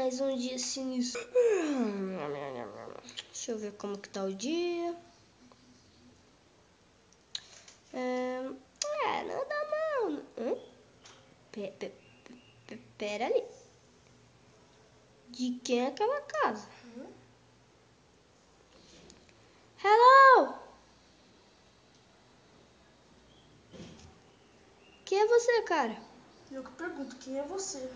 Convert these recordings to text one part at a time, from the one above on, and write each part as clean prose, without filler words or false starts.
Mais um dia sinistro. Deixa eu ver como que tá o dia. Não dá mal. Pera ali. De quem é aquela casa? Hello! Quem é você, cara? Eu que pergunto, quem é você?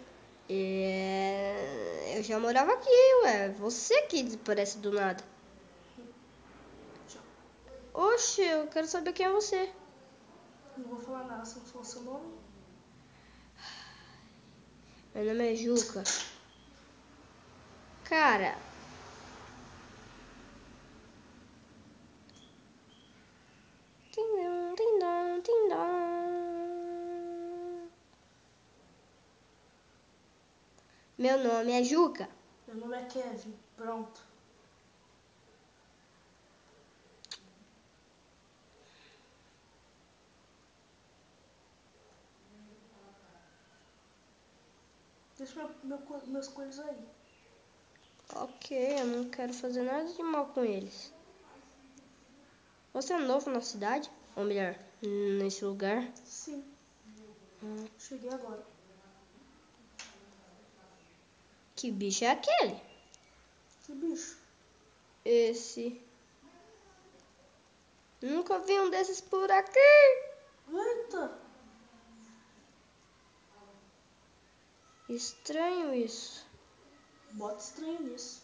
Eu já morava aqui, ué. Você que desaparece do nada. Tchau. Oxe, eu quero saber quem é você. Não vou falar nada se não falar seu nome. Meu nome é Juca. Cara... Meu nome é Juca. Meu nome é Kevin. Pronto. Deixa meus coelhos aí. Ok, eu não quero fazer nada de mal com eles. Você é novo na cidade? Ou melhor, nesse lugar? Sim. Cheguei agora. Que bicho é aquele? Que bicho? Esse. Nunca vi um desses por aqui. Eita! Estranho isso. Bota estranho nisso.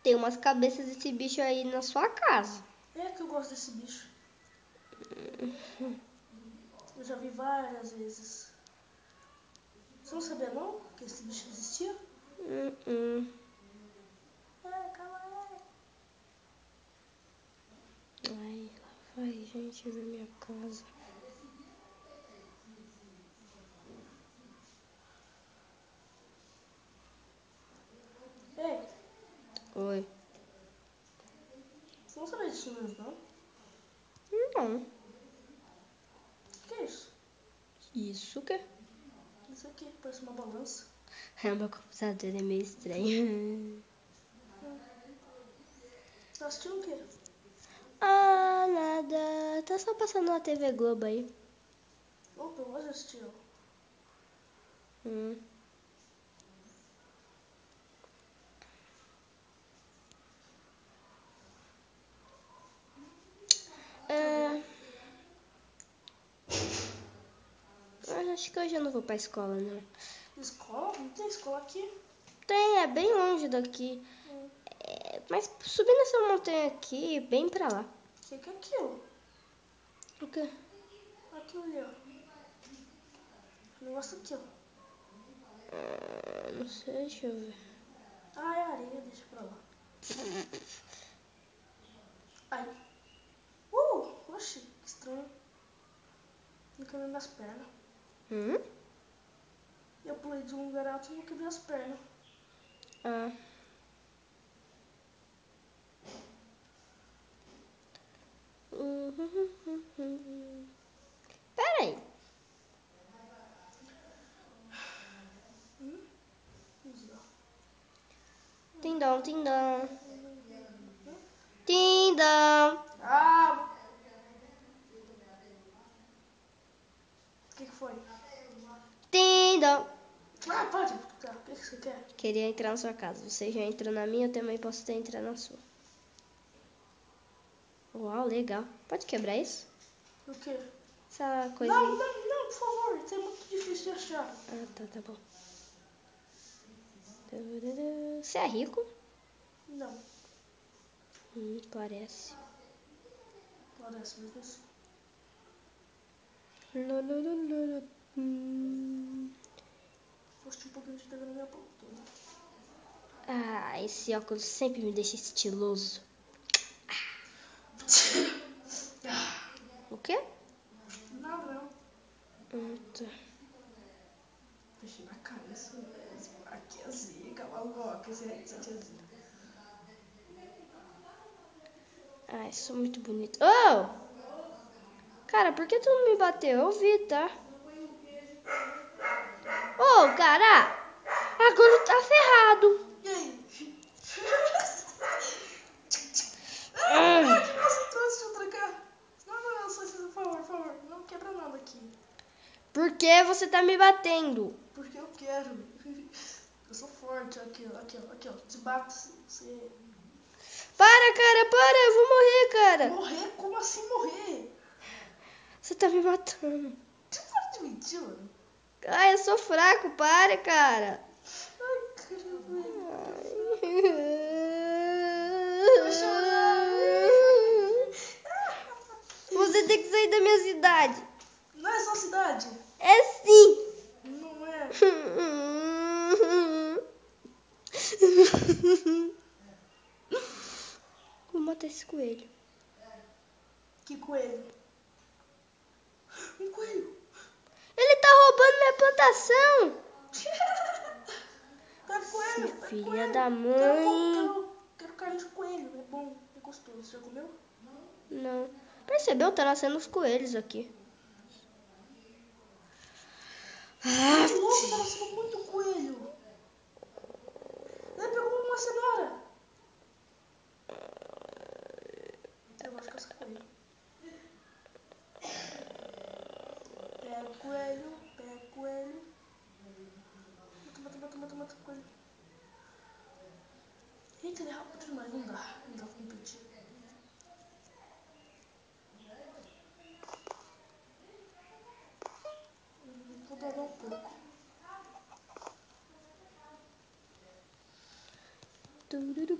Tem umas cabeças desse bicho aí na sua casa. É que eu gosto desse bicho. Eu já vi várias vezes. Você não sabia não que esse bicho existia? Calma aí. Ai, lá vai gente na minha casa. Ei, Oi. você não sabia disso mesmo, não? Não. O que é isso? Isso que Isso aqui parece uma balança. meu computador é meio estranho. Tá assistindo o quê? Ah, nada. Tá só passando na TV Globo aí. Opa, eu gosto de assistir. Hum. Mas acho que hoje eu não vou pra escola, não. Escola? Não tem escola aqui. Tem, é bem longe daqui. Mas subindo essa montanha aqui, bem pra lá. O que é aquilo? O quê? Aquilo ali, ó. O negócio aqui, ó. Não sei, deixa eu ver. Ah, é areia, deixa pra lá. Ai. Oxi, que estranho. Fica nas minhas pernas. Eu pulei de um lugar alto e não quebrei as pernas. Ah. Pera aí. Tindão, tindão. Tindão. Ah! O que foi? Tindão. Ah, pode. Tá, o que você quer? Queria entrar na sua casa. Você já entrou na minha, eu também posso ter entrar na sua. Uau, legal. Pode quebrar isso? O quê? Essa coisa. Não, por favor. Isso é muito difícil de achar. Ah, tá bom. Você é rico? Não, Parece. parece mesmo assim. Poxa, um pouquinho de TV na minha poltrona. Ah, esse óculos sempre me deixa estiloso. O quê? Não. Tá. Fechei na cara isso mesmo. Aqui é zica, maluco. Esse headset é zica. Ai, sou muito bonito. Oh! Cara, por que tu não me bateu? Eu vi, tá? cara. Agora tá ferrado. E aí? Hum. O que você trouxe de outra cá? Não, só por favor. Não quebra nada aqui. Por que você tá me batendo? Porque eu quero. Eu sou forte. Aqui, ó. Desbato você. Para, eu vou morrer, cara. Morrer? Como assim morrer? Você tá me matando. Você para de mentir, mano. Ai, eu sou fraco, para, cara. Ai, caramba. Vai chorar. Você tem que sair da minha cidade. Não é só cidade? É sim. Não é. Vou matar esse coelho. Que coelho? Um coelho. Ele tá roubando minha plantação. Pega coelho. Filha da mãe. Quero carne de coelho. É bom, é gostoso. Você já comeu? Não. Percebeu? Tá nascendo os coelhos aqui. Que louco, tá nascendo muito coelho. Ele pegou uma cenoura. Eu gosto de caçar coelho. Pega o coelho. Mata o coelho. Eita, ele é rápido demais. Não dá pra competir. Vou dar um pouco. Tururu.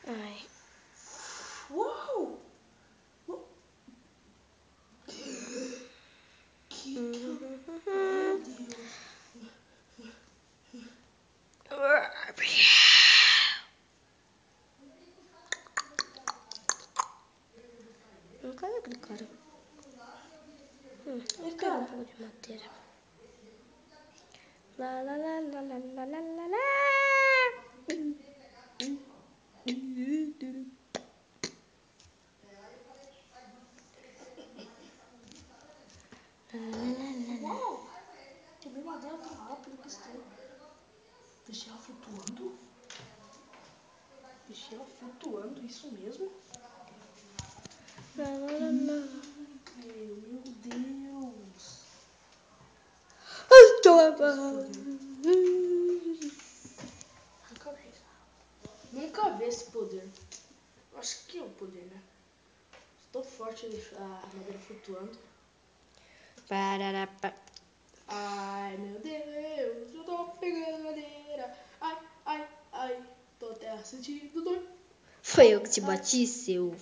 Ai. Uau! Meu Deus. Cadê aquele cara? Ei, Pega um cara. pouco de madeira. Lá, lá, lá, lá, lá, lá, lá, lá, lá. Uau! Quebrei madeira tão rápido, que estranho. Deixei ela flutuando? Isso mesmo? Lá, lá, lá, lá. Meu Deus. Nunca vi esse poder. Acho que é o poder, né? Estou forte a madeira flutuando. Pararapá. Ai, meu Deus, eu tô pegando madeira. Ai, tô até sentindo dor. Foi eu que te bati, seu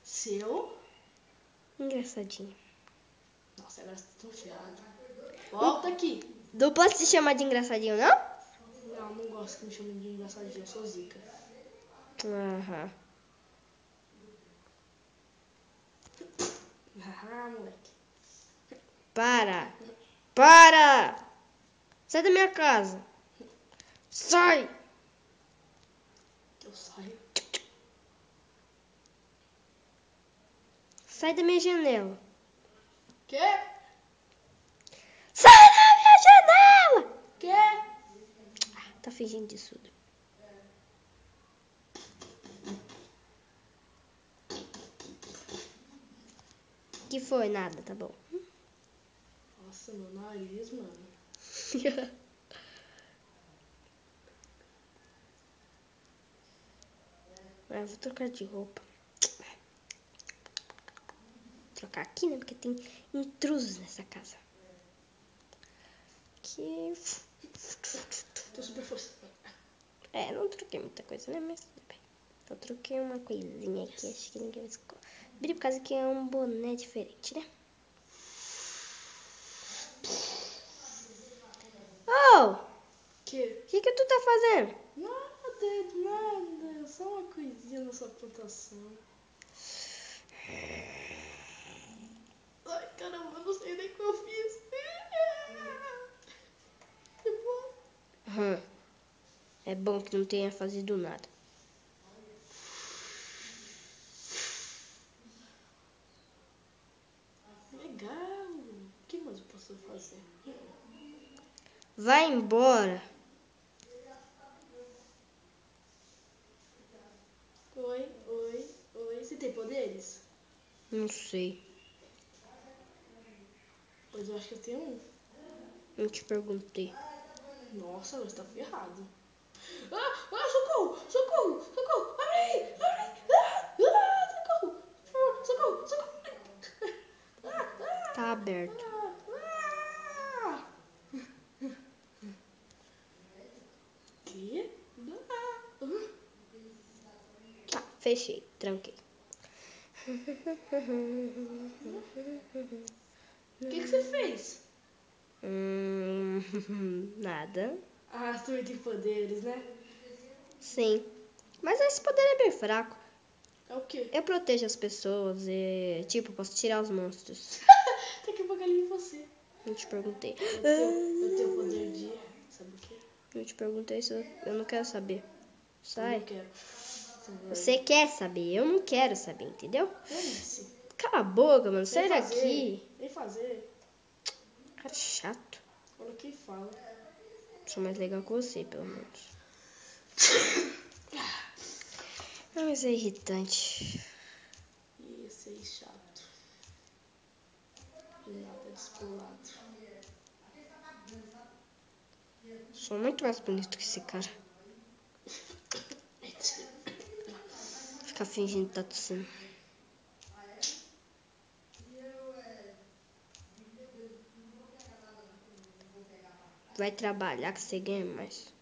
Seu? engraçadinho. Nossa, agora você tá tão ferrado. Volta aqui. Não posso te chamar de engraçadinho, não? Não gosto que me chamem de engraçadinho, eu sou zica. Aham. Haha, moleque. Para! Sai da minha casa. Sai! Eu saio. Sai da minha janela. Quê? Sai da minha janela! Quê? Tá fingindo de surdo. Que foi? Nada, tá bom. Nossa, meu nariz, mano. Eu vou trocar de roupa. Vou trocar aqui, né? Porque tem intrusos nessa casa. Que... Tô super força. não troquei muita coisa, né? Mas tudo bem. Eu troquei uma coisinha aqui, acho que ninguém vai descobrir. Por causa que é um boné diferente, né? Oh! Que? O que tu tá fazendo? Nada. Só uma coisinha na sua plantação. Caramba, eu não sei nem o que eu fiz. É bom que não tenha fazido nada. Legal. O que mais eu posso fazer? Vai embora. Oi. Você tem poderes? Não sei. Pois eu acho que eu tenho um. Não te perguntei. Nossa, você tá ferrado. Socorro. Abre aí. Socorro. Tá aberto. Que? Tá, fechei. Tranquei. O que você fez? Nada. Ah, você também tem poderes, né? Sim. Mas esse poder é bem fraco. É o quê? Eu protejo as pessoas e, tipo, posso tirar os monstros. Daqui a pouco ele em você. Não te perguntei. Eu tenho o poder de... Sabe o quê? Não te perguntei isso. Eu não quero saber. Eu Sai. não quero. Você quer saber, eu não quero saber, entendeu? Dane-se. Cala a boca, mano. Sai Vem daqui. fazer. Cara chato. Olha quem fala. Sou mais legal que você, pelo menos. Não, mas é irritante. Ih, esse aí chato. Nada descolado. Sou muito mais bonito que esse cara. Fica fingindo que tá tossindo. Vai trabalhar que você ganha mais.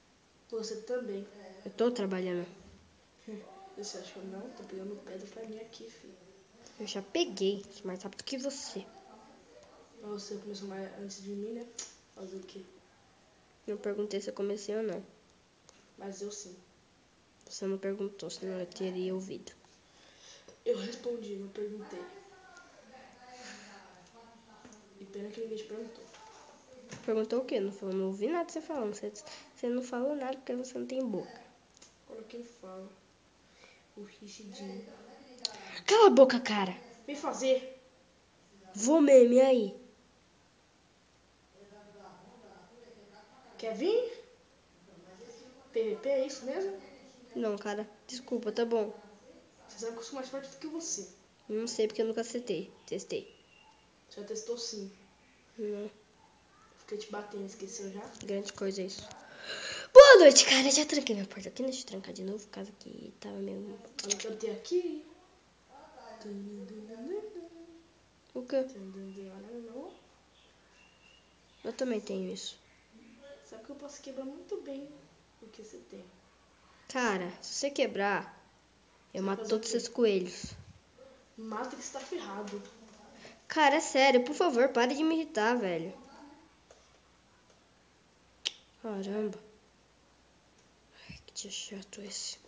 Você também. Eu tô trabalhando. Você acha que eu não? Tô pegando pedra pra mim aqui, filho. Eu já peguei. Sou mais rápido que você. Mas você começou mais antes de mim, né? Fazer o quê? Não perguntei se eu comecei ou não. Mas eu sim. Você não perguntou, senão eu teria ouvido. Eu respondi, não perguntei. E pena que ninguém te perguntou. Perguntou o quê? Não ouvi nada você falando. Você não falou nada porque você não tem boca. Olha quem fala. O Richidinho. Cala a boca, cara. Vem fazer. Vou mesmo, e aí? Quer vir? PVP, é isso mesmo? Não, cara. Desculpa, tá bom. Você sabe que eu sou mais forte do que você. Não sei porque eu nunca testei. Já testou sim. Não, Fiquei te batendo, esqueceu já? grande coisa isso. Boa noite, cara. Já tranquei minha porta aqui. Deixa eu trancar de novo, caso que tava meio... Olha o que eu tenho aqui. O quê? Olha não. Eu também tenho isso. Sabe que eu posso quebrar muito bem o que você tem. Cara, se você quebrar, eu Você vai mato fazer o todos quê? esses coelhos. Mata que você tá ferrado. Cara, é sério, por favor, pare de me irritar, velho. Caramba. Ai, que dia chato esse.